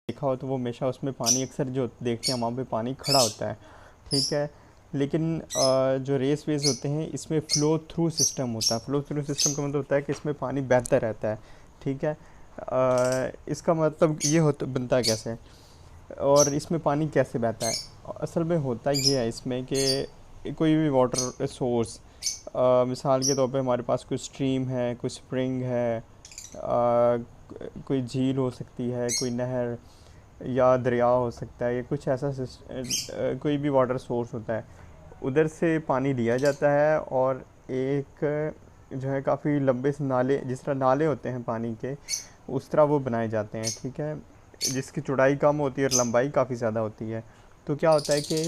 देखा हो तो वो हमेशा उसमें पानी अक्सर जो देखते हैं वहाँ पे पानी खड़ा होता है, ठीक है। लेकिन जो रेस वेज होते हैं इसमें फ़्लो थ्रू सिस्टम होता है। फ़्लो थ्रू सिस्टम का मतलब होता है कि इसमें पानी बहता रहता है, ठीक है। इसका मतलब ये होता बनता कैसे है और इसमें पानी कैसे बहता है। असल में होता ये है इसमें कि कोई भी वाटर सोर्स, मिसाल के तौर पे हमारे पास कोई स्ट्रीम है, कोई स्प्रिंग है, कोई झील हो सकती है, कोई नहर या दरिया हो सकता है, या कुछ ऐसा कोई भी वाटर सोर्स होता है। उधर से पानी लिया जाता है और एक जो है काफ़ी लंबे से नाले, जिस तरह नाले होते हैं पानी के, उस तरह वो बनाए जाते हैं, ठीक है। जिसकी चौड़ाई कम होती है और लंबाई काफ़ी ज़्यादा होती है। तो क्या होता है कि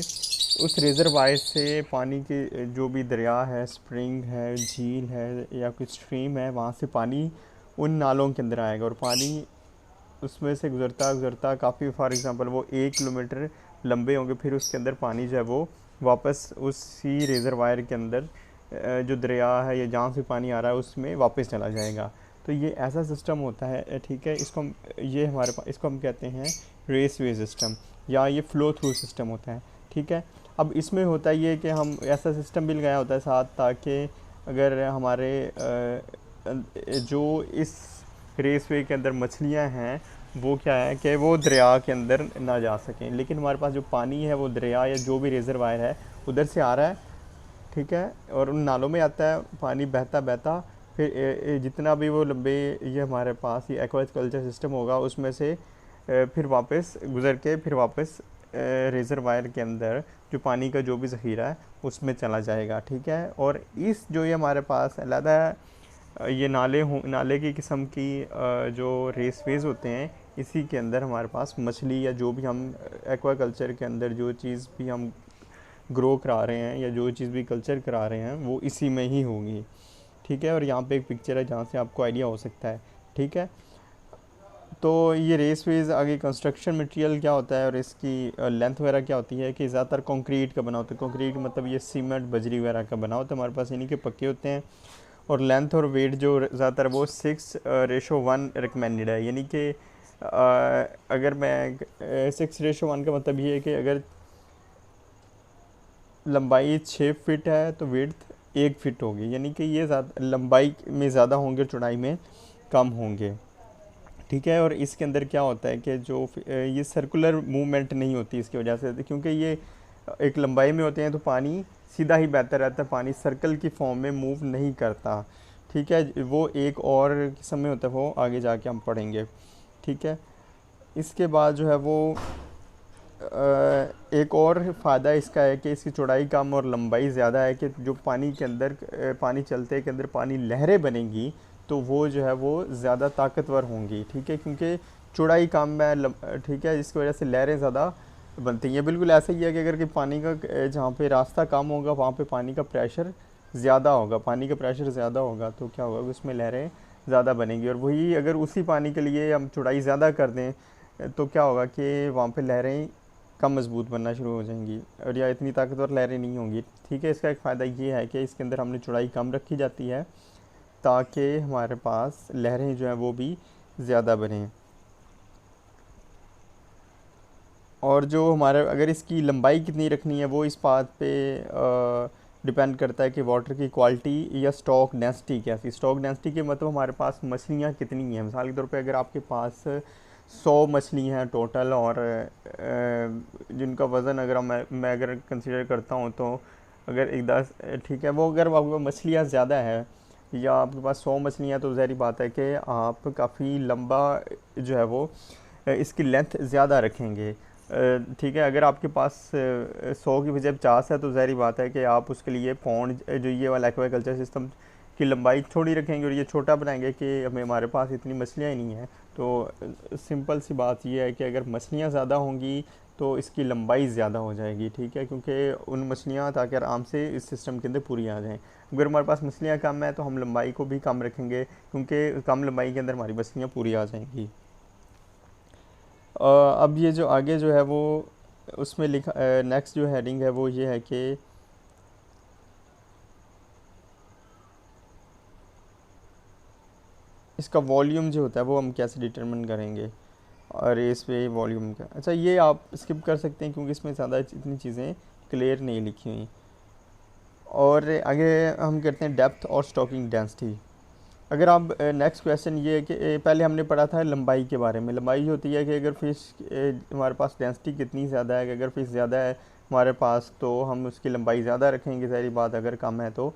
उस रिजर्वायर से पानी के जो भी दरिया है, स्प्रिंग है, झील है या कुछ स्ट्रीम है, वहाँ से पानी उन नालों के अंदर आएगा और पानी उसमें से गुज़रता गुज़रता काफ़ी, फॉर एग्ज़ाम्पल वो 1 किलोमीटर लंबे होंगे, फिर उसके अंदर पानी जो है वो वापस उसी रिजर्वायर के अंदर जो दरिया है या जहाँ से पानी आ रहा है उसमें वापस चला जाएगा। तो ये ऐसा सिस्टम होता है, ठीक है। ये हमारे पास इसको हम कहते हैं रेस वे सिस्टम, या ये फ़्लो थ्रू सिस्टम होता है, ठीक है। अब इसमें होता ये कि हम ऐसा सिस्टम भी लगाया होता है साथ, ताकि अगर हमारे जो इस रेसवे के अंदर मछलियां हैं वो क्या है कि वो दरिया के अंदर ना जा सकें, लेकिन हमारे पास जो पानी है वो दरिया या जो भी रिजर्वायर है उधर से आ रहा है, ठीक है। और उन नालों में आता है पानी बहता बहता, फिर जितना भी वो लंबे ये हमारे पास ये एक्वाकल्चर सिस्टम होगा उसमें से फिर वापस गुज़र के फिर वापस रिजर्वायर के अंदर जो पानी का जो भी ज़ख़ीरा है उसमें चला जाएगा, ठीक है। और इस जो ये हमारे पास अलहदा ये नाले की किस्म की जो रेसवेज होते हैं, इसी के अंदर हमारे पास मछली या जो भी हम एक्वाकल्चर के अंदर जो चीज़ भी हम ग्रो करा रहे हैं या जो चीज़ भी कल्चर करा रहे हैं वो इसी में ही होगी, ठीक है। और यहाँ पे एक पिक्चर है जहाँ से आपको आइडिया हो सकता है, ठीक है। तो ये रेसवेज आगे कंस्ट्रक्शन मटेरियल क्या होता है और इसकी लेंथ वगैरह क्या होती है कि ज़्यादातर कंक्रीट का बना होता है। कंक्रीट मतलब ये सीमेंट बजरी वगैरह का बना होता है हमारे पास, इन्हीं के पक्के होते हैं। और लेंथ और वेट जो ज़्यादातर वो 6:1 रिकमेंडेड है, यानी कि अगर मैं 6:1 का मतलब ये है कि अगर लंबाई 6 फीट है तो विड्थ 1 फीट होगी, यानी कि ये ज़्यादा लंबाई में ज़्यादा होंगे, चौड़ाई में कम होंगे, ठीक है। और इसके अंदर क्या होता है कि जो ये सर्कुलर मूवमेंट नहीं होती इसकी वजह से, क्योंकि ये एक लंबाई में होते हैं तो पानी सीधा ही बहता रहता है, पानी सर्कल की फॉर्म में मूव नहीं करता, ठीक है। वो एक और किस्म में होता है, वो आगे जाके हम पढ़ेंगे, ठीक है। इसके बाद जो है वो एक और फ़ायदा इसका है कि इसकी चौड़ाई कम और लंबाई ज़्यादा है, कि जो पानी के अंदर पानी चलते के अंदर पानी लहरें बनेंगी तो वो जो है वो ज़्यादा ताकतवर होंगी, ठीक है, क्योंकि चौड़ाई कम है, ठीक है, जिसकी वजह से लहरें ज़्यादा बनती हैं। बिल्कुल ऐसा ही है कि अगर कि पानी का जहाँ पे रास्ता कम होगा वहाँ पे पानी का प्रेशर ज़्यादा होगा, पानी का प्रेशर ज़्यादा होगा तो क्या होगा, उसमें लहरें ज़्यादा बनेंगी। और वही अगर उसी पानी के लिए हम चौड़ाई ज़्यादा कर दें तो क्या होगा कि वहाँ पे लहरें कम मज़बूत बनना शुरू हो जाएंगी और या इतनी ताकतवर लहरें नहीं होंगी, ठीक है। इसका एक फ़ायदा ये है कि इसके अंदर हमने चौड़ाई कम रखी जाती है ताकि हमारे पास लहरें जो हैं वो भी ज़्यादा बनें। और जो हमारे अगर इसकी लंबाई कितनी रखनी है वो इस बात पे डिपेंड करता है कि वाटर की क्वालिटी या स्टॉक डेंसिटी कैसी। स्टॉक डेंसिटी के मतलब हमारे पास मछलियाँ कितनी हैं। मिसाल के तौर पे अगर आपके पास 100 मछली हैं टोटल और जिनका वज़न अगर मैं अगर कंसिडर करता हूँ तो अगर एक 10, ठीक है, वो अगर आपके मछलियाँ ज़्यादा है या आपके पास 100 मछलियाँ, तो ज़ाहिर बात है कि आप काफ़ी लंबा जो है वो इसकी लेंथ ज़्यादा रखेंगे, ठीक है। अगर आपके पास 100 की बजाय 50 है तो ज़ाहिर बात है कि आप उसके लिए पौंड जो ये वाला एक्वाकल्चर सिस्टम की लंबाई थोड़ी रखेंगे और ये छोटा बनाएंगे कि हमें हमारे पास इतनी मछलियाँ ही नहीं हैं। तो सिंपल सी बात ये है कि अगर मछलियाँ ज़्यादा होंगी तो इसकी लंबाई ज़्यादा हो जाएगी, ठीक है, क्योंकि उन मछलियाँ ताकि आराम से इस सिस्टम के अंदर पूरी आ जाएँ। अगर हमारे पास मछलियाँ कम है तो हम लंबाई को भी कम रखेंगे, क्योंकि कम लंबाई के अंदर हमारी मछलियाँ पूरी आ जाएंगी। अब ये जो आगे जो है वो उसमें लिखा, नेक्स्ट जो हेडिंग है वो ये है कि इसका वॉल्यूम जो होता है वो हम कैसे डिटरमिन करेंगे। और रेस वे वॉल्यूम का, अच्छा ये आप स्किप कर सकते हैं क्योंकि इसमें ज़्यादा इतनी चीज़ें क्लियर नहीं लिखी हुई। और आगे हम करते हैं डेप्थ और स्टॉकिंग डेंसिटी। अगर आप नेक्स्ट क्वेश्चन ये है कि पहले हमने पढ़ा था लंबाई के बारे में। लंबाई होती है कि अगर फ़िश हमारे पास डेंसिटी कितनी ज़्यादा है, कि अगर फ़िश ज़्यादा है हमारे पास तो हम उसकी लंबाई ज़्यादा रखेंगे, सारी बात। अगर कम है तो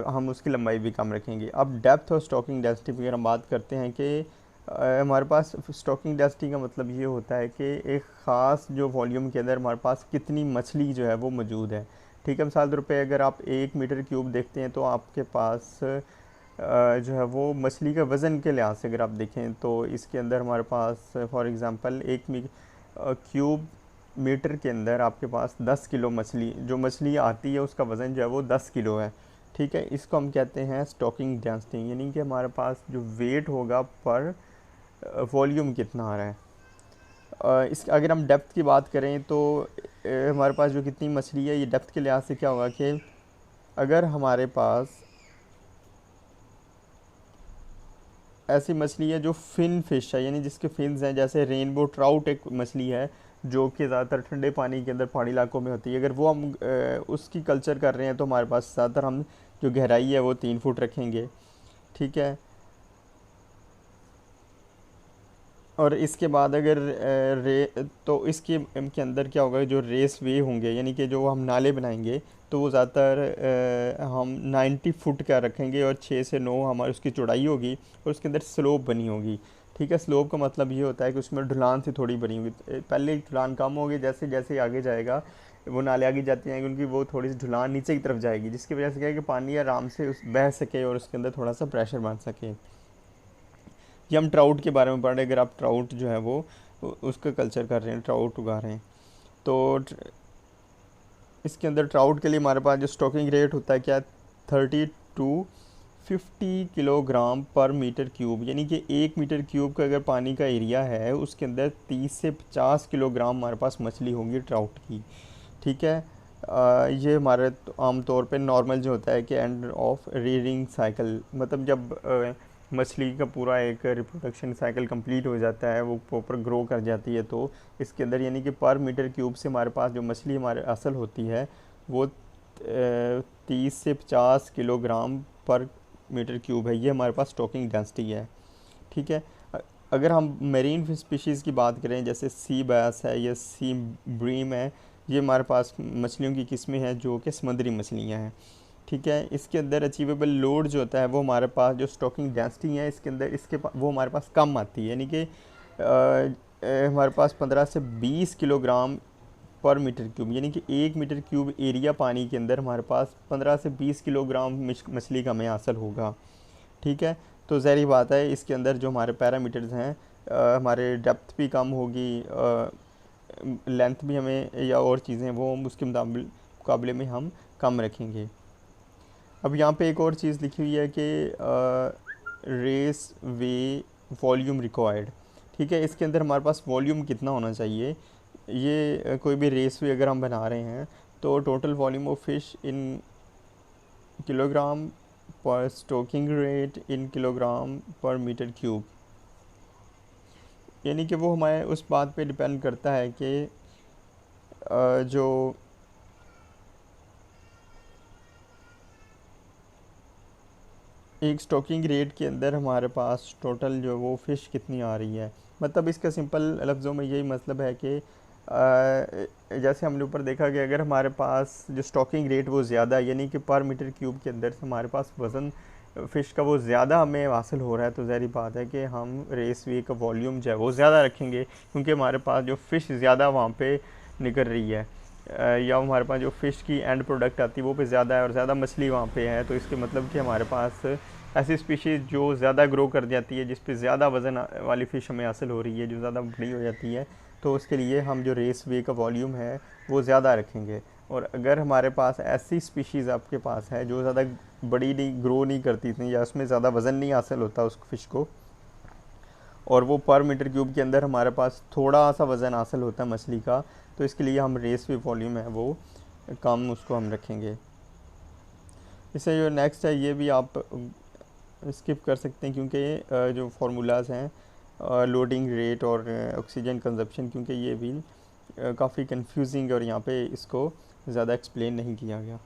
हम उसकी लंबाई भी कम रखेंगे। अब डेप्थ और स्टॉकिंग डेंसिटी पर अगर हम बात करते हैं कि हमारे पास स्टॉकिंग डेंसिटी का मतलब ये होता है कि एक ख़ास जो वॉल्यूम के अंदर हमारे पास कितनी मछली जो है वो मौजूद है। ठीक है, मिसाल तौर पे अगर आप 1 मीटर क्यूब देखते हैं तो आपके पास जो है वो मछली का वज़न के लिहाज से अगर आप देखें तो इसके अंदर हमारे पास फॉर एग्ज़ाम्पल क्यूब मीटर के अंदर आपके पास 10 किलो मछली, जो मछली आती है उसका वज़न जो है वो 10 किलो है। ठीक है, इसको हम कहते हैं स्टॉकिंग डेंसिटी, यानी कि हमारे पास जो वेट होगा पर वॉल्यूम कितना आ रहा है। इस अगर हम डेप्थ की बात करें तो हमारे पास जो कितनी मछली है, ये डेप्थ के लिहाज से क्या होगा कि अगर हमारे पास ऐसी मछली है जो फिन फिश है, यानी जिसके फिन्स हैं, जैसे रेनबो ट्राउट एक मछली है जो कि ज़्यादातर ठंडे पानी के अंदर पहाड़ी इलाकों में होती है। अगर वो हम उसकी कल्चर कर रहे हैं तो हमारे पास ज़्यादातर हम जो गहराई है वो 3 फुट रखेंगे। ठीक है, और इसके बाद अगर तो इसके के अंदर क्या होगा, जो रेस वे होंगे यानी कि जो हम नाले बनाएंगे तो वो ज़्यादातर हम 90 फुट का रखेंगे और 6 से 9 हमारी उसकी चौड़ाई होगी और उसके अंदर स्लोप बनी होगी। ठीक है, स्लोप का मतलब ये होता है कि उसमें ढलान से थोड़ी बनी होगी। पहले ढलान कम होगी, जैसे जैसे आगे जाएगा वो नाले आगे जाती हैं क्योंकि वो थोड़ी सी ढलान नीचे की तरफ जाएगी, जिसकी वजह से क्या है कि पानी आराम से उस बह सके और उसके अंदर थोड़ा सा प्रेशर बन सके। ये हम ट्राउट के बारे में पढ़ रहे हैं। अगर आप ट्राउट जो है वो उसका कल्चर कर रहे हैं, ट्राउट उगा रहे हैं तो इसके अंदर ट्राउट के लिए हमारे पास जो स्टॉकिंग रेट होता है क्या, 30 to 50 किलोग्राम पर मीटर क्यूब, यानी कि 1 मीटर क्यूब का अगर पानी का एरिया है उसके अंदर 30 से 50 किलोग्राम हमारे पास मछली होंगी ट्राउट की। ठीक है, ये हमारे आमतौर पे नॉर्मल जो होता है कि एंड ऑफ रीडिंग साइकिल, मतलब जब मछली का पूरा एक रिप्रोडक्शन साइकिल कंप्लीट हो जाता है, वो प्रॉपर ग्रो कर जाती है, तो इसके अंदर यानी कि पर मीटर क्यूब से हमारे पास जो मछली हमारे असल होती है वो 30 से 50 किलोग्राम पर मीटर क्यूब है। ये हमारे पास स्टॉकिंग डेंसिटी है। ठीक है, अगर हम मेरीन स्पीशीज़ की बात करें जैसे सी बैस है या सी ब्रीम है, ये हमारे पास मछलियों की किस्में हैं जो कि समुद्री मछलियाँ हैं। ठीक है, इसके अंदर अचीवेबल लोड जो होता है वो हमारे पास जो स्टॉकिंग डेंसिटी है इसके अंदर वो हमारे पास कम आती है, यानी कि हमारे पास 15 से 20 किलोग्राम पर मीटर क्यूब, यानी कि 1 मीटर क्यूब एरिया पानी के अंदर हमारे पास 15 से 20 किलोग्राम मछली का हमें हासिल होगा। ठीक है, तो ज़ाहिर बात है इसके अंदर जो हमारे पैरामीटर्स हैं, हमारे डेप्थ भी कम होगी, लेंथ भी हमें या और चीज़ें वो हम उसके मुकाबले में हम कम रखेंगे। अब यहाँ पे एक और चीज़ लिखी हुई है कि रेस वे वॉल्यूम रिक्वायर्ड। ठीक है, इसके अंदर हमारे पास वॉल्यूम कितना होना चाहिए, ये कोई भी रेस वे अगर हम बना रहे हैं तो total volume of fish in kilogram पर स्टॉकिंग रेट इन किलोग्राम पर मीटर क्यूब, यानी कि वो हमारे उस बात पे डिपेंड करता है कि जो एक स्टॉकिंग रेट के अंदर हमारे पास टोटल जो वो फ़िश कितनी आ रही है। मतलब इसका सिंपल लफ्ज़ों में यही मतलब है कि जैसे हमने ऊपर देखा कि अगर हमारे पास जो स्टॉकिंग रेट वो ज़्यादा है, यानी कि पर मीटर क्यूब के अंदर से हमारे पास वज़न फ़िश का वो ज़्यादा हमें हासिल हो रहा है, तो ज़ाहिर बात है कि हम रेस वे का वॉल्यूम जो है वो ज़्यादा रखेंगे क्योंकि हमारे पास जो फ़िश ज़्यादा वहाँ पे निकल रही है, या हमारे पास जो फ़िश की एंड प्रोडक्ट आती है वो भी ज़्यादा है और ज़्यादा मछली वहाँ पे है। तो इसके मतलब कि हमारे पास ऐसी स्पीशीज़ जो ज़्यादा ग्रो कर जाती है, जिस पे ज़्यादा वज़न वाली फ़िश हमें हासिल हो रही है, जो ज़्यादा बड़ी हो जाती है, तो उसके लिए हम जो रेस वे का वॉल्यूम है वो ज़्यादा रखेंगे। और अगर हमारे पास ऐसी स्पीशीज़ आपके पास है जो ज़्यादा बड़ी नहीं ग्रो नहीं करती इतनी, या उसमें ज़्यादा वज़न नहीं हासिल होता उस फ़िश को, और वो पर मीटर क्यूब के अंदर हमारे पास थोड़ा सा वज़न हासिल होता है मछली का, तो इसके लिए हम रेस वे वॉल्यूम है वो कम उसको हम रखेंगे। इससे जो नेक्स्ट है ये भी आप स्किप कर सकते हैं क्योंकि जो फार्मूलाज हैं लोडिंग रेट और ऑक्सीजन कंजप्शन, क्योंकि ये भी काफ़ी कंफ्यूजिंग और यहाँ पे इसको ज़्यादा एक्सप्लेन नहीं किया गया।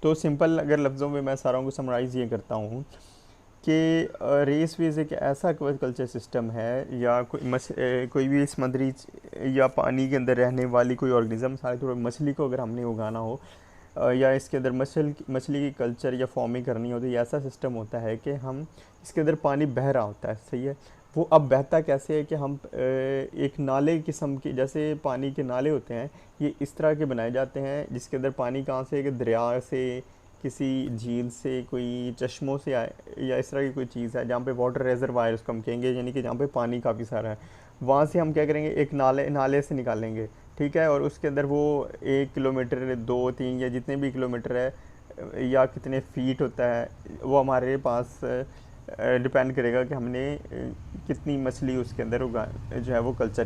तो सिंपल अगर लफ्ज़ों में मैं सारों को समराइज़ ये करता हूँ कि रेस वेज एक ऐसा कल्चर सिस्टम है या कोई भी समुद्री या पानी के अंदर रहने वाली कोई ऑर्गेनिज्म, सारे तौर पर मछली को अगर हमने उगाना हो या इसके अंदर मछली की कल्चर या फार्मिंग करनी हो, तो ये ऐसा सिस्टम होता है कि हम इसके अंदर पानी बह रहा होता है, सही है। वो अब बहता कैसे है कि हम एक नाले किस्म के, जैसे पानी के नाले होते हैं, ये इस तरह के बनाए जाते हैं जिसके अंदर पानी कहाँ से, कि दरिया से, किसी झील से, कोई चश्मों से आए, या इस तरह की कोई चीज़ है जहाँ पे वाटर रिजर्वायर उसको हम कहेंगे, यानी कि जहाँ पे पानी काफ़ी सारा है, वहाँ से हम क्या करेंगे, एक नाले से निकालेंगे, ठीक है। और उसके अंदर वो 1 किलोमीटर, 2, 3 या जितने भी किलोमीटर है या कितने फीट होता है, वो हमारे पास डिपेंड करेगा कि हमने कितनी मछली उसके अंदर उगा जो है वो कल्चर